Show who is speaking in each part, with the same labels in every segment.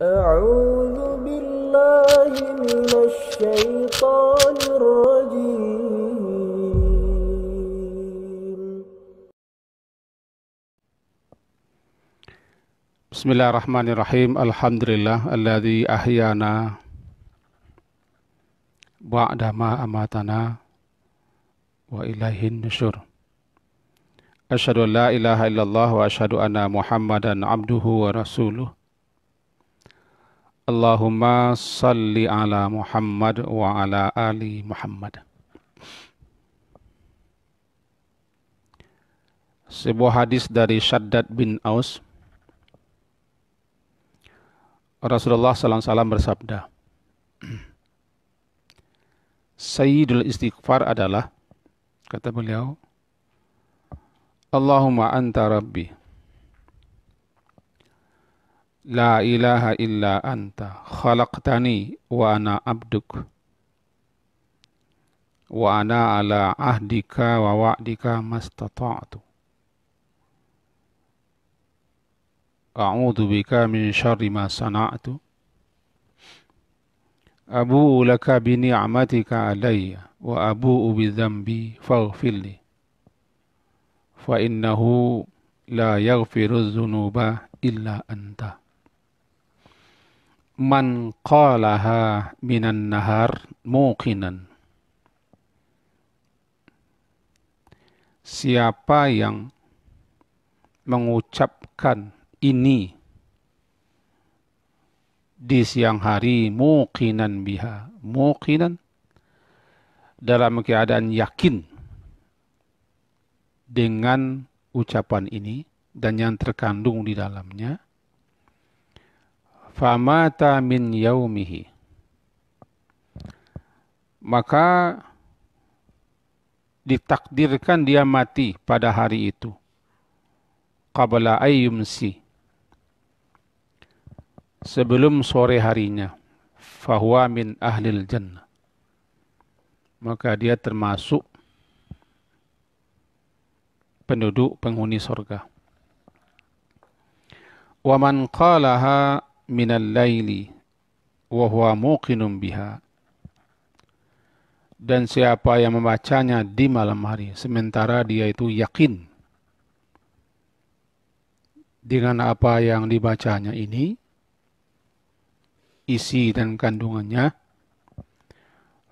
Speaker 1: أعوذ بالله من الشيطان الرجيم.
Speaker 2: Bismillahirrahmanirrahim. Alhamdulillah alladzi ahyana ba'dama amatana wa ilaihin nusyur. Asyhadu an la ilaha illallah wa asyhadu anna Muhammadan abduhu wa rasuluh. Allahumma salli ala Muhammad wa ala ali Muhammad. Sebuah hadis dari Syaddad bin Aus. Rasulullah SAW bersabda, Sayyidul istighfar adalah, kata beliau, Allahumma anta rabbi, la ilaha illa anta, khalaqtani wa ana abduk, wa ana ala ahdika wa wa'dika mastata'tu. A'udzu bika min syarri ma sana'tu. Abu'u laka bi ni'matika alayya wa abu'u bi dzambi faghfirli. Fa innahu la yaghfiru dzunuba illa anta. Man qalaha minan nahar muqinan. Siapa yang mengucapkan ini di siang hari muqinan biha, muqinan dalam keadaan yakin dengan ucapan ini dan yang terkandung di dalamnya, famata min yaumihi, maka ditakdirkan dia mati pada hari itu, qabla ayyumsi, sebelum sore harinya, fahuwa min ahlil jannah, maka dia termasuk penduduk penghuni surga. Wa man qalaha minal laili wa huwa muqinun biha, dan siapa yang membacanya di malam hari sementara dia itu yakin dengan apa yang dibacanya ini, isi dan kandungannya,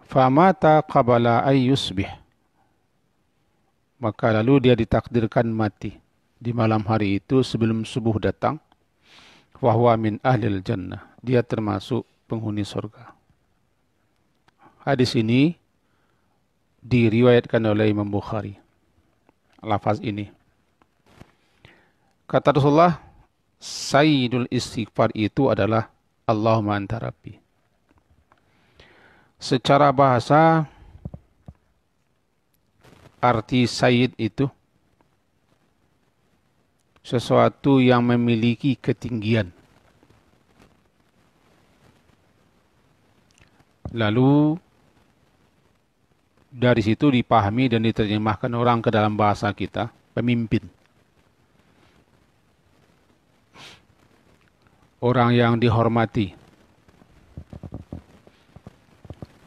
Speaker 2: famata qabla ayyusbih, maka lalu dia ditakdirkan mati di malam hari itu sebelum subuh datang, fahuwa min ahlil jannah, dia termasuk penghuni surga. Hadis ini diriwayatkan oleh Imam Bukhari. Lafaz ini, kata Rasulullah, Sayyidul istighfar itu adalah Allahumma anta rabbi. Secara bahasa, arti Sayyid itu sesuatu yang memiliki ketinggian. Lalu dari situ dipahami dan diterjemahkan orang ke dalam bahasa kita, pemimpin. Orang yang dihormati,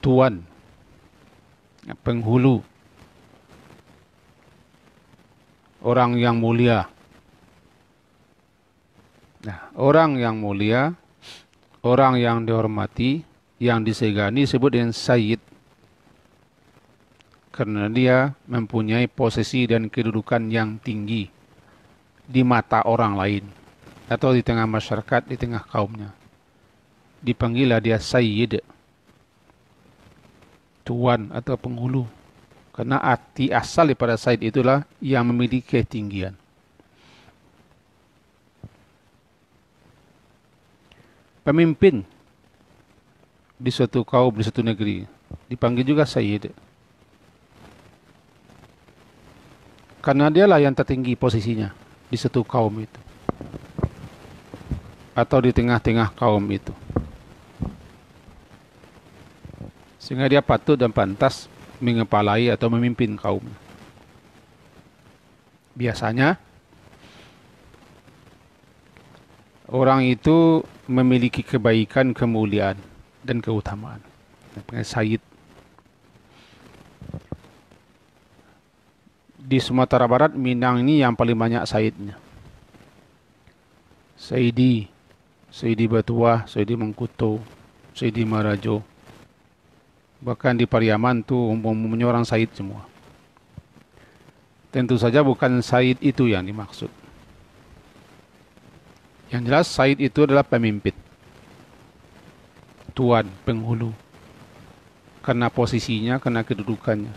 Speaker 2: tuan, penghulu, orang yang mulia. Nah, orang yang mulia, orang yang dihormati, yang disegani disebut dengan Sayyid, karena dia mempunyai posisi dan kedudukan yang tinggi di mata orang lain, atau di tengah masyarakat, di tengah kaumnya. Dipanggillah dia Sayyid, tuan atau penghulu. Karena arti asal daripada Sayyid itulah yang memiliki ketinggian. Pemimpin di suatu kaum, di suatu negeri, dipanggil juga Sayyid. Karena dialah yang tertinggi posisinya di suatu kaum itu, atau di tengah-tengah kaum itu. Sehingga dia patut dan pantas mengepalai atau memimpin kaum. Biasanya orang itu memiliki kebaikan, kemuliaan, dan keutamaan. Sayyid. Di Sumatera Barat, Minang ini yang paling banyak sayyidnya. Sayyidi, Sayyidi Batuah, Sayyidi Mengkuto, Sayyidi Marajo. Bahkan di Pariaman tuh umumnya orang sayyid semua. Tentu saja bukan sayyid itu yang dimaksud. Yang jelas sayyid itu adalah pemimpin, tuan, penghulu. Karena posisinya, karena kedudukannya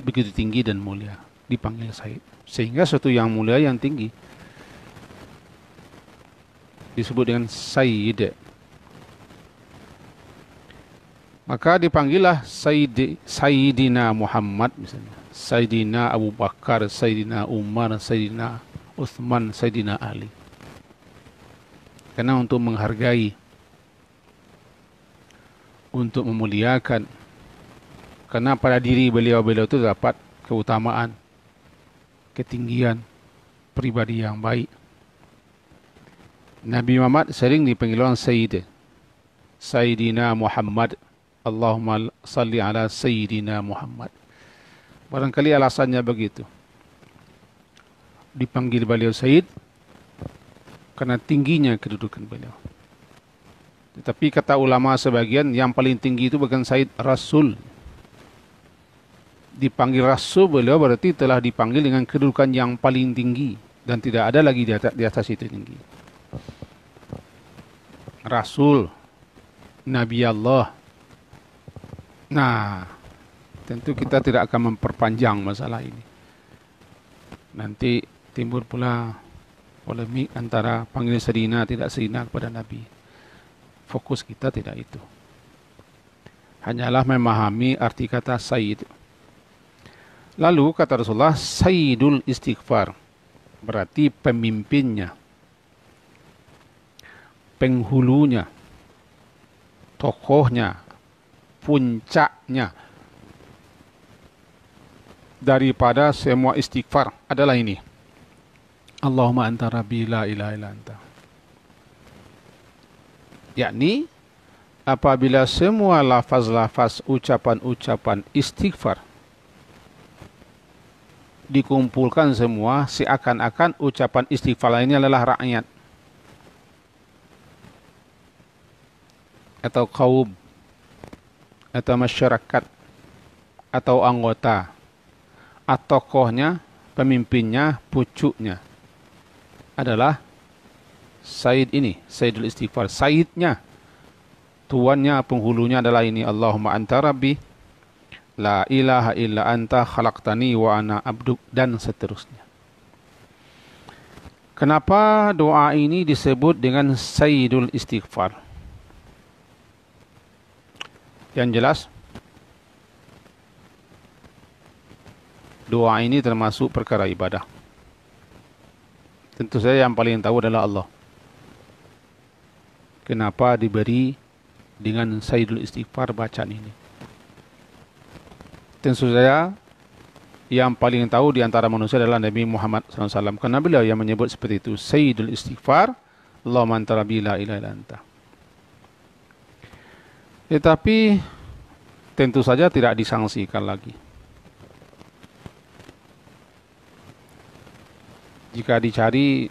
Speaker 2: begitu tinggi dan mulia, dipanggil sayyid. Sehingga sesuatu yang mulia, yang tinggi, disebut dengan sayyid. Maka dipanggillah Sayyidina Muhammad misalnya, Sayyidina Abu Bakar, Sayyidina Umar, Sayyidina Uthman, Sayyidina Ali. Karena untuk menghargai, untuk memuliakan. Karena pada diri beliau-beliau itu dapat keutamaan, ketinggian, pribadi yang baik. Nabi Muhammad sering dipanggil orang Sayyid. Sayyidina Muhammad. Allahumma salli ala Sayyidina Muhammad. Barangkali alasannya begitu. Dipanggil beliau Sayyid karena tingginya kedudukan beliau. Tetapi kata ulama sebagian, yang paling tinggi itu bukan Sayyid, Rasul. Dipanggil Rasul beliau berarti telah dipanggil dengan kedudukan yang paling tinggi. Dan tidak ada lagi di atas itu tinggi. Rasul, Nabi Allah. Nah, tentu kita tidak akan memperpanjang masalah ini. Nanti timbul pula polemik antara panggil Sayyidina, tidak Sayyidina kepada Nabi. Fokus kita tidak itu. Hanyalah memahami arti kata Sayyid. Lalu kata Rasulullah, Sayyidul Istighfar. Berarti pemimpinnya, penghulunya, tokohnya, puncaknya daripada semua istighfar adalah ini. Allahumma anta rabbi la ilaha illa anta. Yakni apabila semua lafaz-lafaz, ucapan-ucapan istighfar dikumpulkan semua, seakan-akan ucapan istighfar ini adalah rakyat atau kaum atau masyarakat atau anggota atau tokohnya, pemimpinnya, pucuknya adalah Sayyid ini, Sayyidul Istighfar. Sayyidnya, tuannya, penghulunya adalah ini. Allahumma anta rabbi la ilaha illa anta khalaqtani wa ana abduk, dan seterusnya. Kenapa doa ini disebut dengan Sayyidul Istighfar? Yang jelas, doa ini termasuk perkara ibadah. Tentu saja yang paling tahu adalah Allah. Kenapa diberi dengan Sayyidul Istighfar bacaan ini? Tentu saja yang paling tahu di antara manusia adalah Nabi Muhammad SAW. Karena beliau yang menyebut seperti itu, Sayyidul Istighfar, Allahumma anta rabbi la ilaha illa anta. Tetapi tentu saja tidak disangsikan lagi. Jika dicari,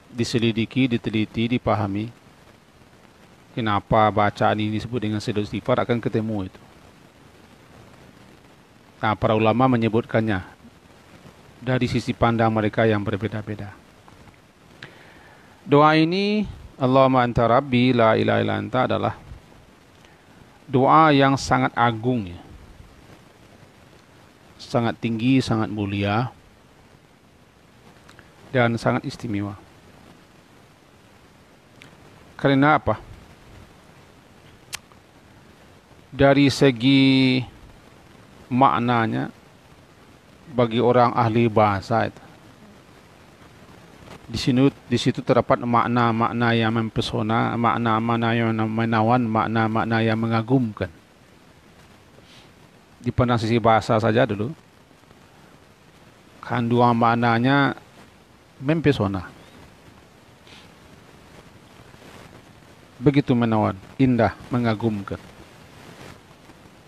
Speaker 2: diselidiki, diteliti, dipahami, kenapa bacaan ini disebut dengan Sayyidul Istighfar, akan ketemu itu. Nah, para ulama menyebutkannya dari sisi pandang mereka yang berbeda-beda. Doa ini, Allahumma anta rabbi la ilaha illa anta, adalah doa yang sangat agung, ya. Sangat tinggi, sangat mulia, dan sangat istimewa. Karena apa? Dari segi maknanya, bagi orang ahli bahasa itu, di situ terdapat makna-makna yang mempesona, makna-makna yang menawan, makna-makna yang mengagumkan. Dipandang sisi bahasa saja dulu, kandungan maknanya mempesona. Begitu menawan, indah, mengagumkan.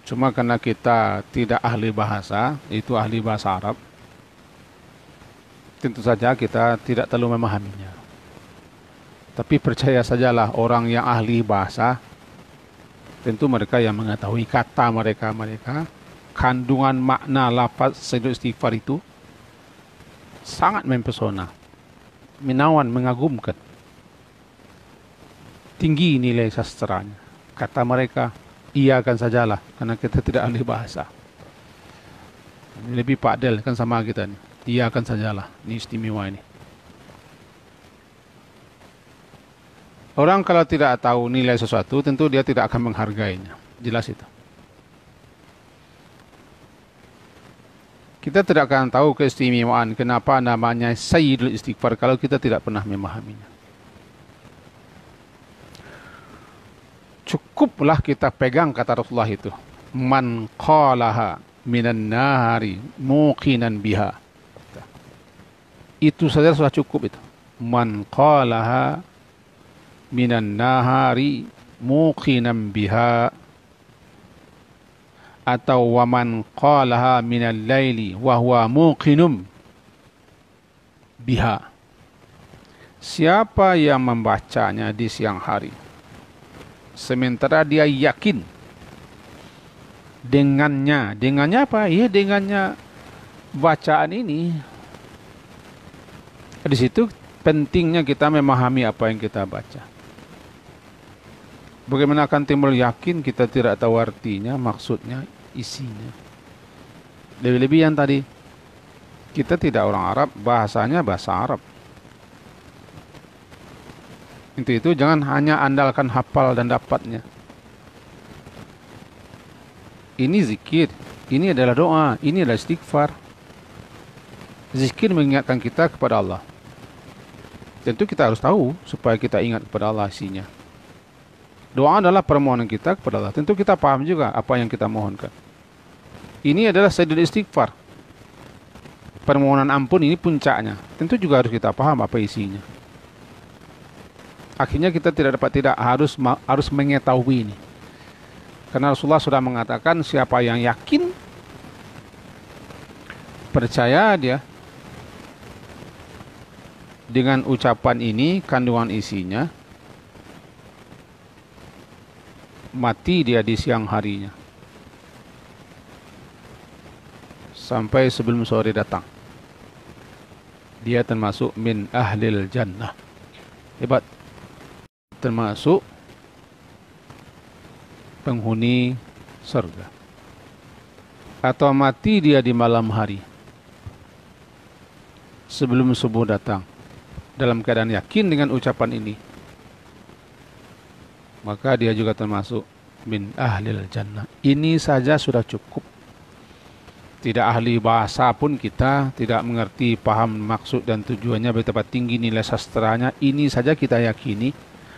Speaker 2: Cuma karena kita tidak ahli bahasa, itu ahli bahasa Arab, tentu saja kita tidak terlalu memahaminya. Tapi percaya sajalah orang yang ahli bahasa, tentu mereka yang mengetahui kata mereka, kandungan makna lafaz Sayyidul Istighfar itu sangat mempesona, menawan, mengagumkan. Tinggi nilai sastranya. Kata mereka, iakan sajalah, karena kita tidak ahli bahasa. Lebih Pak Del kan sama kita nih. Iakan sajalah, ini istimewa ini. Orang kalau tidak tahu nilai sesuatu, tentu dia tidak akan menghargainya. Jelas itu. Kita tidak akan tahu keistimewaan kenapa namanya Sayyidul Istighfar kalau kita tidak pernah memahaminya. Cukuplah kita pegang kata Rasulullah itu. Man qalaha minan nahari muqinan biha. Itu saja sudah cukup itu. Man qalaha minan nahari muqinan biha. Atau waman qalaha minal laili wa huwa muqinum biha. Siapa yang membacanya di siang hari sementara dia yakin dengannya apa? Ya dengannya bacaan ini. Di situ pentingnya kita memahami apa yang kita baca. Bagaimana akan timbul yakin kita tidak tahu artinya, maksudnya, isinya. Lebih-lebih yang tadi, kita tidak orang Arab, bahasanya bahasa Arab. Itu jangan hanya andalkan hafal dan dapatnya. Ini zikir, ini adalah doa, ini adalah istighfar. Zikir mengingatkan kita kepada Allah. Tentu kita harus tahu supaya kita ingat kepada Allah isinya. Doa adalah permohonan kita kepada Allah. Tentu kita paham juga apa yang kita mohonkan. Ini adalah Sayyidul Istighfar. Permohonan ampun ini puncaknya. Tentu juga harus kita paham apa isinya. Akhirnya kita harus mengetahui ini. Karena Rasulullah sudah mengatakan siapa yang yakin, percaya dia dengan ucapan ini, kandungan isinya, mati dia di siang harinya. Sampai sebelum sore datang. Dia termasuk min ahlil jannah. Hebat. Termasuk penghuni surga. Atau mati dia di malam hari sebelum subuh datang dalam keadaan yakin dengan ucapan ini, maka dia juga termasuk min ahlil jannah. Ini saja sudah cukup. Tidak ahli bahasa pun kita tidak mengerti, paham maksud dan tujuannya, betapa tinggi nilai sastranya, ini saja kita yakini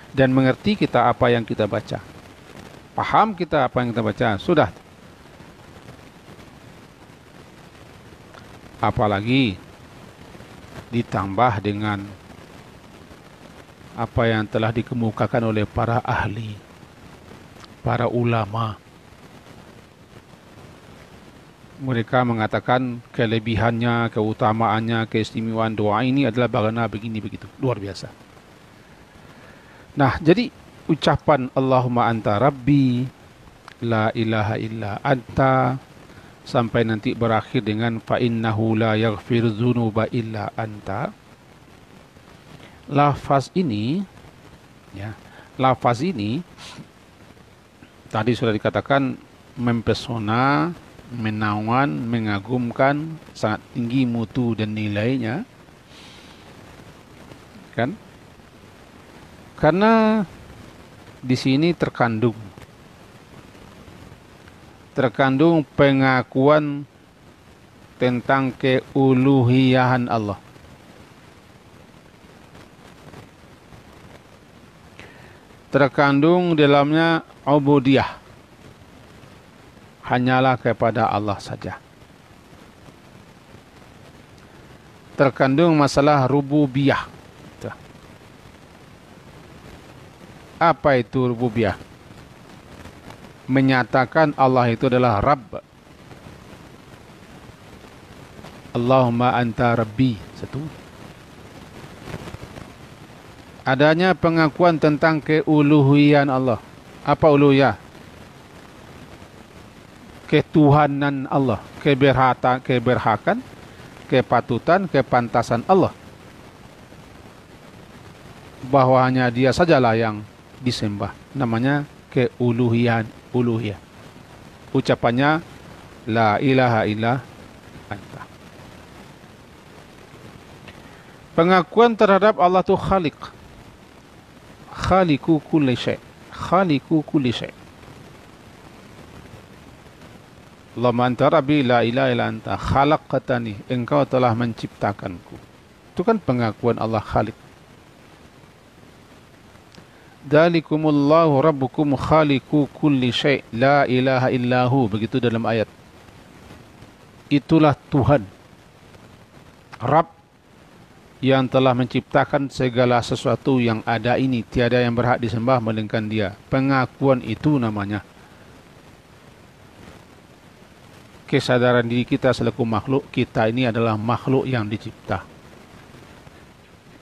Speaker 2: dan mengerti kita apa yang kita baca, paham kita apa yang kita baca, sudah. Apalagi ditambah dengan apa yang telah dikemukakan oleh para ahli, para ulama. Mereka mengatakan kelebihannya, keutamaannya, keistimewaan doa ini adalah bagaimana begini begitu, luar biasa. Nah, jadi ucapan Allahumma anta rabbi la ilaha illa anta sampai nanti berakhir dengan fa innahu la yaghfir dzunuba illa anta. Lafaz ini tadi sudah dikatakan mempesona, menawan, mengagumkan, sangat tinggi mutu dan nilainya. Kan? Karena di sini terkandung pengakuan tentang keuluhiyahan Allah. Terkandung dalamnya ubudiyah, hanyalah kepada Allah saja. terkandung masalah rububiyah. Apa itu rububiyah? Menyatakan Allah itu adalah Rabb. Allahumma anta Rabbi. Satu. Adanya pengakuan tentang keuluhian Allah. Apa uluhiyah? Ketuhanan Allah. Keberhakan, kepatutan, kepantasan Allah. Bahwa hanya Dia sajalah yang disembah. Namanya keuluhiyah. Ucapannya la ilaha illa anta. Pengakuan terhadap Allah itu khaliq. Khaliqu kulli syai'. Khaliqu kulli syai'. Allahumma anta rabbi la ilaha illa anta khalaqtani. Engkau telah menciptakanku. Itu kan pengakuan Allah khaliq. Dzalikumullahu rabbukum khaliqu kulli syai' la ilaha illahu. Begitu dalam ayat. Itulah Tuhan, Rabb, yang telah menciptakan segala sesuatu yang ada ini. Tiada yang berhak disembah melainkan Dia. Pengakuan itu namanya kesadaran diri kita selaku makhluk. Kita ini adalah makhluk yang dicipta.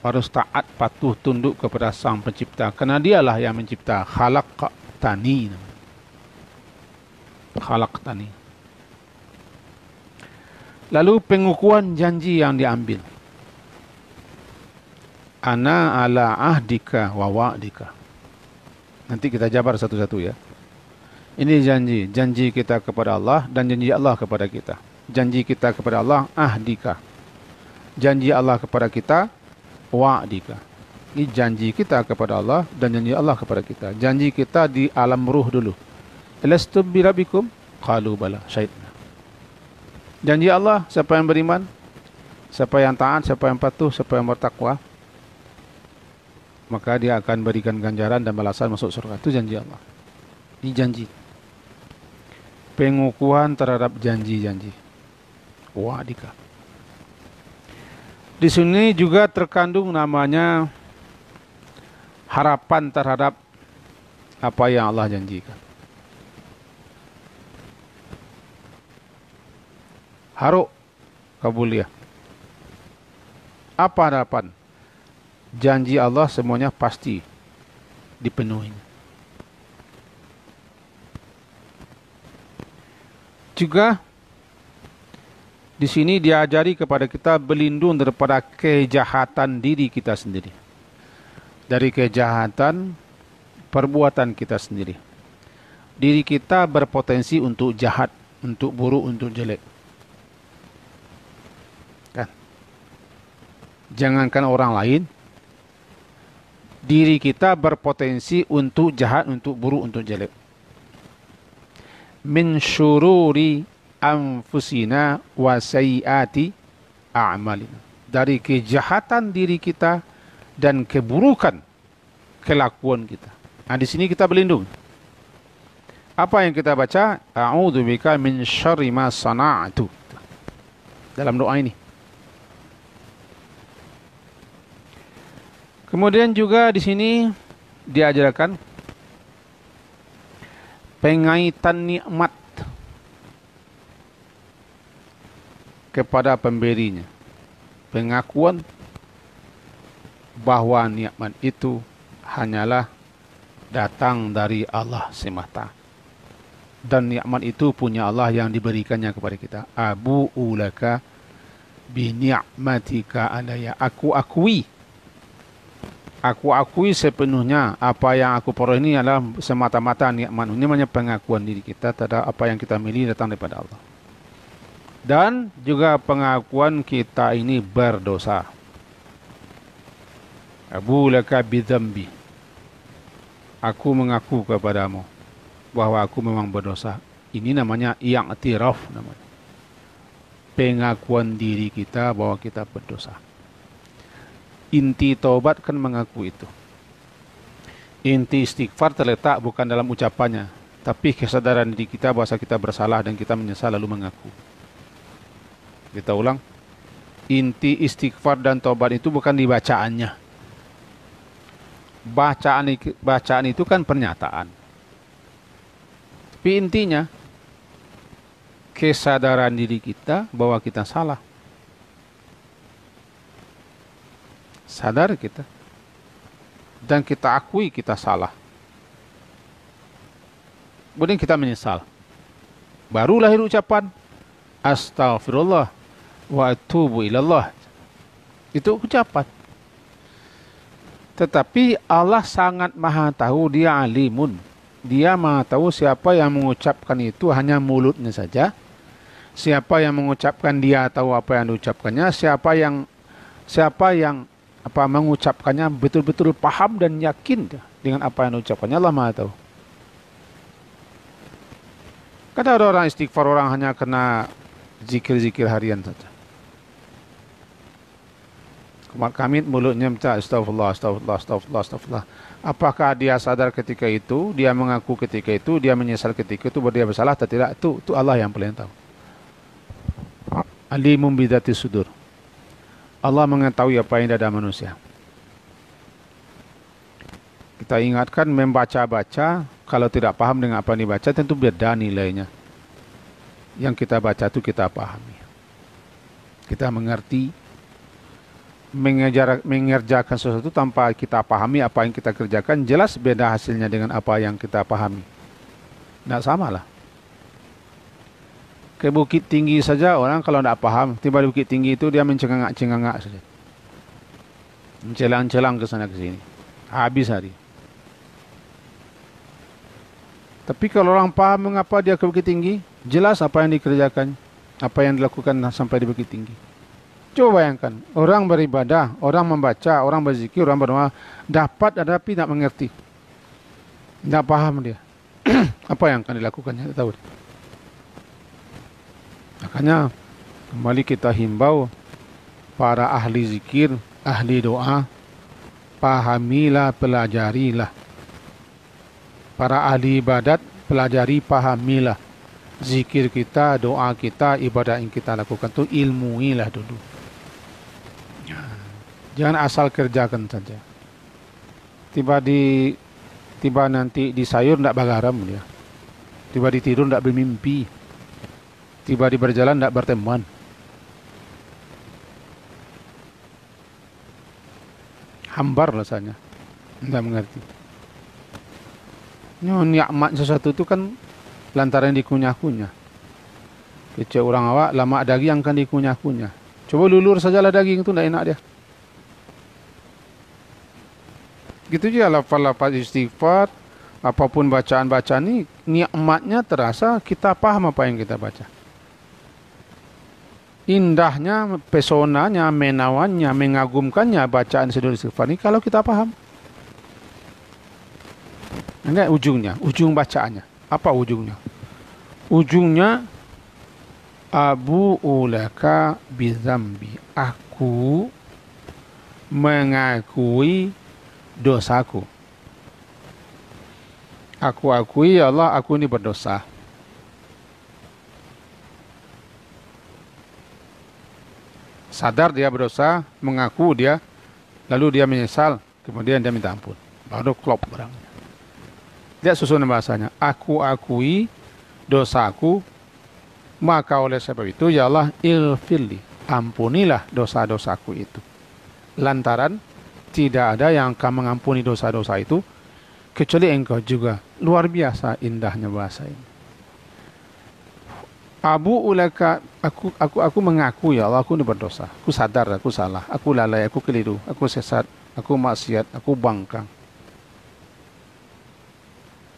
Speaker 2: Harus taat, patuh, tunduk kepada Sang Pencipta. Karena Dialah yang mencipta. Khalaqtani. Khalaqtani. Lalu pengukuhan janji yang diambil. Ana ala ahdika wa wa'dika. Nanti kita jabar satu-satu ya. Ini janji kita kepada Allah dan janji Allah kepada kita. Janji kita kepada Allah, ahdika. Janji Allah kepada kita, wa'dika. Ini janji kita kepada Allah dan janji Allah kepada kita. Janji kita di alam ruh dulu. Alastu bi rabbikum? Qalu bala, syahidna. Janji Allah, siapa yang beriman, siapa yang taat, siapa yang patuh, siapa yang bertakwa, maka dia akan berikan ganjaran dan balasan masuk surga. Itu janji Allah. Ini janji. Pengukuhan terhadap janji-janji. Wa'dika. Di sini juga terkandung namanya harapan terhadap apa yang Allah janjikan. Haruk kabuliyah. Apa harapan? Janji Allah semuanya pasti dipenuhi. Juga di sini diajari kepada kita berlindung daripada kejahatan diri kita sendiri. Dari kejahatan perbuatan kita sendiri. Diri kita berpotensi untuk jahat, untuk buruk, untuk jelek. Kan? Jangankan orang lain, diri kita berpotensi untuk jahat, untuk buruk, untuk jelek. Min syururi anfusina wa sayyiati a'malina. Dari kejahatan diri kita dan keburukan kelakuan kita. Nah, di sini kita berlindung. Apa yang kita baca? A'udzubika min syarri ma sana'tu. Dalam doa ini. Kemudian juga di sini diajarkan pengaitan nikmat kepada pemberinya. Pengakuan bahwa nikmat itu hanyalah datang dari Allah semata. Dan nikmat itu punya Allah yang diberikannya kepada kita. Abu ulaka bi ni'matika alayya. Aku akui sepenuhnya apa yang aku peroleh ini adalah semata-mata nikmat. Ini namanya pengakuan diri kita terhadap apa yang kita miliki datang daripada Allah. Dan juga pengakuan kita ini berdosa. Abu laka bidzambi. Aku mengaku kepadamu bahwa aku memang berdosa. Ini namanya i'tiraf namanya. Pengakuan diri kita bahwa kita berdosa. Inti taubat kan mengaku itu. Inti istighfar terletak bukan dalam ucapannya, tapi kesadaran diri kita bahwa kita bersalah dan kita menyesal lalu mengaku. Kita ulang. Inti istighfar dan tobat itu bukan di bacaannya. Bacaan itu kan pernyataan. Tapi intinya kesadaran diri kita bahwa kita salah. Sadar kita. Dan kita akui kita salah. Kemudian kita menyesal. Baru lahir ucapan astaghfirullah wa atubu ilallah. Itu ucapan. Tetapi Allah sangat maha tahu, dia alimun. Dia maha tahu siapa yang mengucapkan itu hanya mulutnya saja. Siapa yang mengucapkan dia tahu apa yang diucapkannya. Siapa yang mengucapkannya betul-betul paham dan yakin dengan apa yang diucapkannya, Allah maha tahu. Kadang ada orang istighfar, orang hanya kena zikir-zikir harian saja. Kami mulutnya minta astagfirullah, astagfirullah, astagfirullah, astagfirullah. Apakah dia sadar ketika itu, dia mengaku ketika itu, dia menyesal ketika itu, bahwa dia bersalah atau tidak? Itu Allah yang paling tahu. Alimum bidati sudur. Allah mengetahui apa yang ada manusia. Kita ingatkan membaca-baca, kalau tidak paham dengan apa yang dibaca, tentu beda nilainya. Yang kita baca itu kita pahami. Kita mengerti. Mengerjakan sesuatu tanpa kita pahami apa yang kita kerjakan, jelas beda hasilnya dengan apa yang kita pahami. Tidak sama lah. Ke Bukit Tinggi saja orang kalau tidak paham, tiba di Bukit Tinggi itu dia mencengangak saja. Mencelang-celang ke sana ke sini. Habis hari. Tapi kalau orang paham mengapa dia ke Bukit Tinggi, jelas apa yang dikerjakan, apa yang dilakukan sampai di Bukit Tinggi. Coba bayangkan, orang beribadah, orang membaca, orang berzikir, orang berdoa, dapat tapi tidak mengerti. Tidak paham dia. Apa yang akan dilakukannya, tidak tahu. Makanya, kembali kita himbau para ahli zikir, ahli doa, pahamilah, pelajarilah. Para ahli ibadat, pelajari, pahamilah. Zikir kita, doa kita, ibadah yang kita lakukan itu ilmuilah dulu. Jangan asal kerjakan saja. Tiba nanti di sayur tidak bagaram dia. Tiba di tidur tidak bermimpi. Tiba di berjalan tidak berteman. Hambar rasanya. Tidak mengerti. Nikmat sesuatu itu kan lantaran dikunyah-kunyah. Kecil orang awak, lama daging akan dikunyah-kunyah. Coba lulur sajalah daging itu, tidak enak dia. Gitu juga lafaz-lafaz istighfar, apapun bacaan-bacaan ini, nikmatnya terasa kita paham apa yang kita baca. Indahnya, pesonanya, menawannya, mengagumkannya bacaan sedulur istighfar ini kalau kita paham. Ini ujungnya, ujung bacaannya. Apa ujungnya? Ujungnya Abu ulaka bizambi. Aku mengakui dosaku. Aku akui, ya Allah, aku ini berdosa. Sadar dia berdosa, mengaku dia, lalu dia menyesal, kemudian dia minta ampun. Baru klop barangnya. Lihat susunan bahasanya. Aku akui dosaku, maka oleh sebab itu, ya Allah, ilfirli, ampunilah dosa-dosaku itu. Lantaran tidak ada yang akan mengampuni dosa-dosa itu kecuali engkau juga. Luar biasa indahnya bahasa ini. Abu ulaka, aku mengaku, ya Allah, aku ini berdosa. Aku sadar, aku salah, aku lalai, aku keliru, aku sesat, aku maksiat, aku bangkang.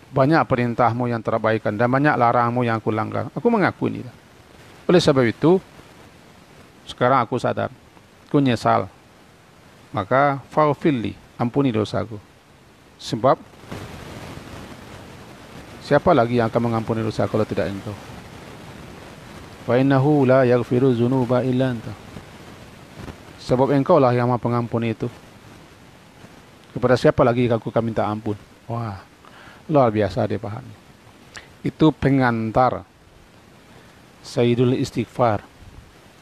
Speaker 2: Banyak perintahmu yang terabaikan dan banyak larangmu yang aku langgar. Aku mengaku ini. Oleh sebab itu, sekarang aku sadar, aku nyesal. Maka faghfirli, ampuni dosaku. Sebab siapa lagi yang akan mengampuni dosa kalau tidak engkau? Fa innahu la yaghfiru dzunuba illa anta. Sebab engkau lah yang Maha Pengampun itu. Kepada siapa lagi aku akan minta ampun? Wah, luar biasa dia pahami. Itu pengantar Sayyidul Istighfar,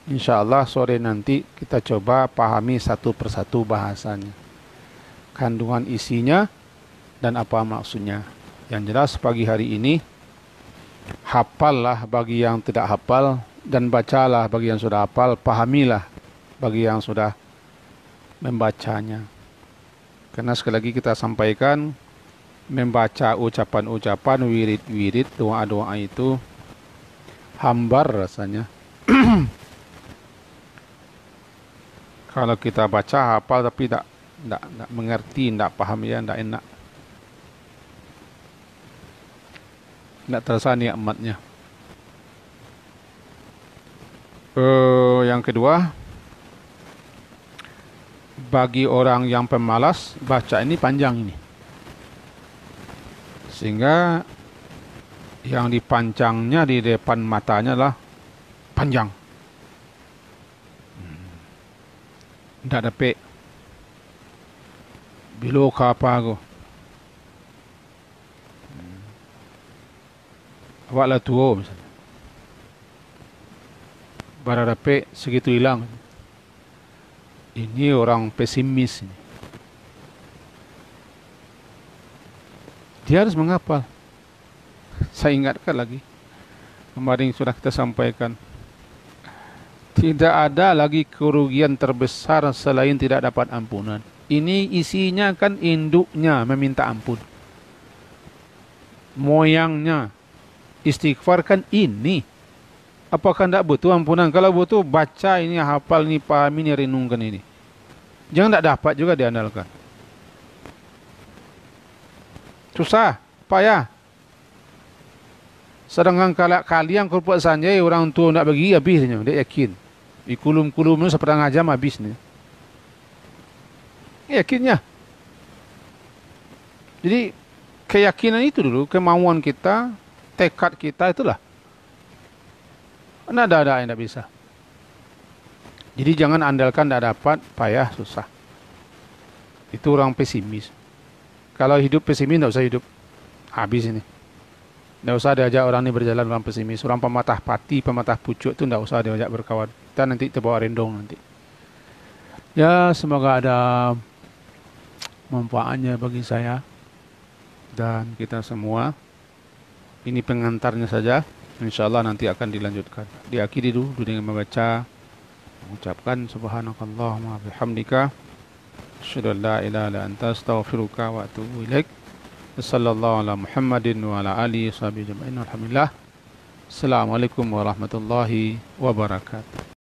Speaker 2: Insya Allah sore nanti kita coba pahami satu persatu bahasanya, kandungan isinya dan apa maksudnya. Yang jelas pagi hari ini hafallah bagi yang tidak hafal, dan bacalah bagi yang sudah hafal, pahamilah bagi yang sudah membacanya. Karena sekali lagi kita sampaikan, membaca ucapan-ucapan, wirid-wirid, doa-doa itu hambar rasanya. Kalau kita baca hafal tapi tidak mengerti, tidak paham, ya tidak enak. Tidak terasa nikmatnya. Yang kedua, bagi orang yang pemalas, baca ini panjang ini. Sehingga yang dipancangnya di depan matanya adalah panjang. Tidak ada pe. Bilo apa aku. Awak lah tua misalnya. Barada pe segitu hilang. Ini orang pesimis ini. Dia harus menghafal. Saya ingatkan lagi. Kemarin sudah kita sampaikan. Tidak ada lagi kerugian terbesar selain tidak dapat ampunan. Ini isinya kan induknya meminta ampun. Moyangnya istighfar kan ini. Apakah tidak butuh ampunan? Kalau butuh, baca ini, hafal ini, paham ini, renungkan ini. Jangan tidak dapat juga diandalkan. Susah, payah. Sedangkan kalau kalian kerupuk sanjai, orang tua tidak bagi, habisnya. Dia yakin. Di kulum-kulum itu seperangah jam habis nih. Yakinnya. Jadi keyakinan itu dulu, kemauan kita, tekad kita itulah. Tidak ada yang tidak bisa. Jadi jangan andalkan tidak dapat, payah, susah. Itu orang pesimis. Kalau hidup pesimis tidak usah hidup. Habis ini. Tidak usah diajak orang ini berjalan orang pesimis. Orang pematah pati, pematah pucuk itu tidak usah diajak berkawan. Kita nanti terbawa rendong nanti. Ya, semoga ada manfaatnya bagi saya dan kita semua. Ini pengantarnya saja. Insya Allah nanti akan dilanjutkan. Diakhiri dulu dengan membaca, mengucapkan subhanakallahumma bihamdika asyhadu an la ilaha illa anta astaghfiruka wa atubu ilaik. Sallallahu ala Muhammadin wa ala alihi washabihi ajma'in. Alhamdulillah. Assalamualaikum warahmatullahi wabarakatuh.